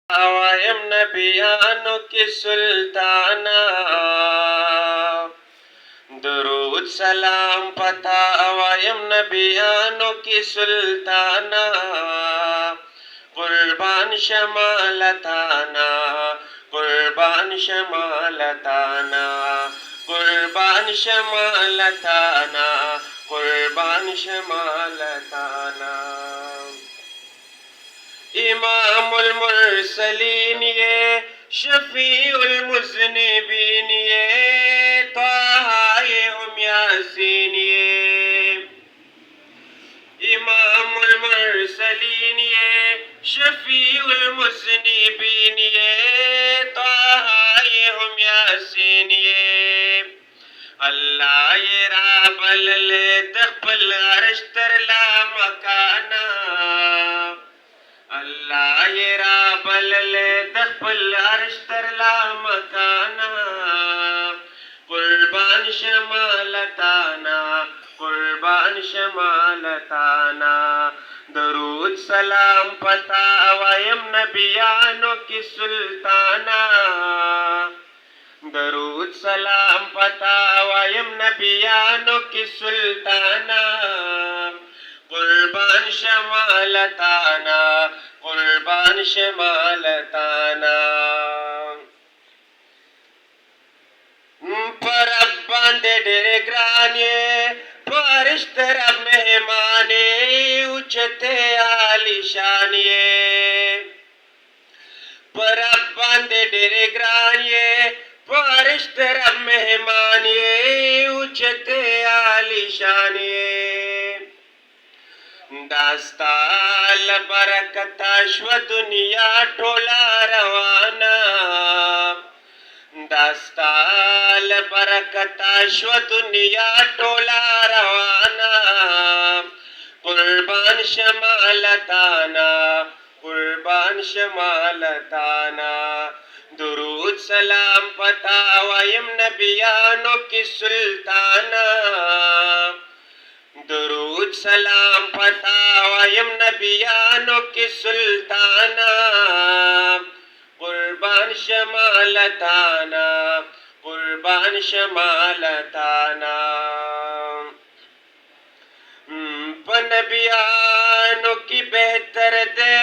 अवायम नबियानो की सुल्ताना, दुरूद सलाम पता अवायम नबियानो की सुल्ताना, कुर्बान शमालताना, कुर्बान शमालताना, कुर्बान शमालताना, कुर्बान शमालताना। इमामुल मुरसलीन ये शफीउल मुज़निबीन ये ताहा ये हम यासीन ये। इमामुल मुरसलीन ये शफीउल मुज़निबीन ये ताहा ये हम यासीन ये। अल्लाह ये राबल दखल अर्श तरला मकाना, अल्लाह ये राबल दखल अर्श तरला मकाना, कुर्बान शमालताना, कुर्बान शमालताना। दरूद सलाम पता अवायम नबियानो की सुल्ताना, दरूद सलाम पता अवायम नबियानो की सुल्ताना, कुर्बान शमालताना, कुर्बान शमालताना। पर अब बांधे डेरे ग्राने फरिश्ते रब मेहमाने उचते आलिशानिए। पर अब बांधे डेरे ग्राने फरिश्ते रब मेहमानिए उचते आलिशानिए। दास्ताल बरकताश्व दुनिया टोला रवाना, दास्ताल बरकताश्व दुनिया टोला रवाना, कुर्बान शमालताना, कुर्बान शमालताना। दुरूद सलाम पता अवायम नबियानो की सुल्ताना, दुरूद सलाम पता अवायम नबियानो की सुल्ताना, कुर्बान शमालताना, कुर्बान शमालताना। नबियानो की बेहतर दे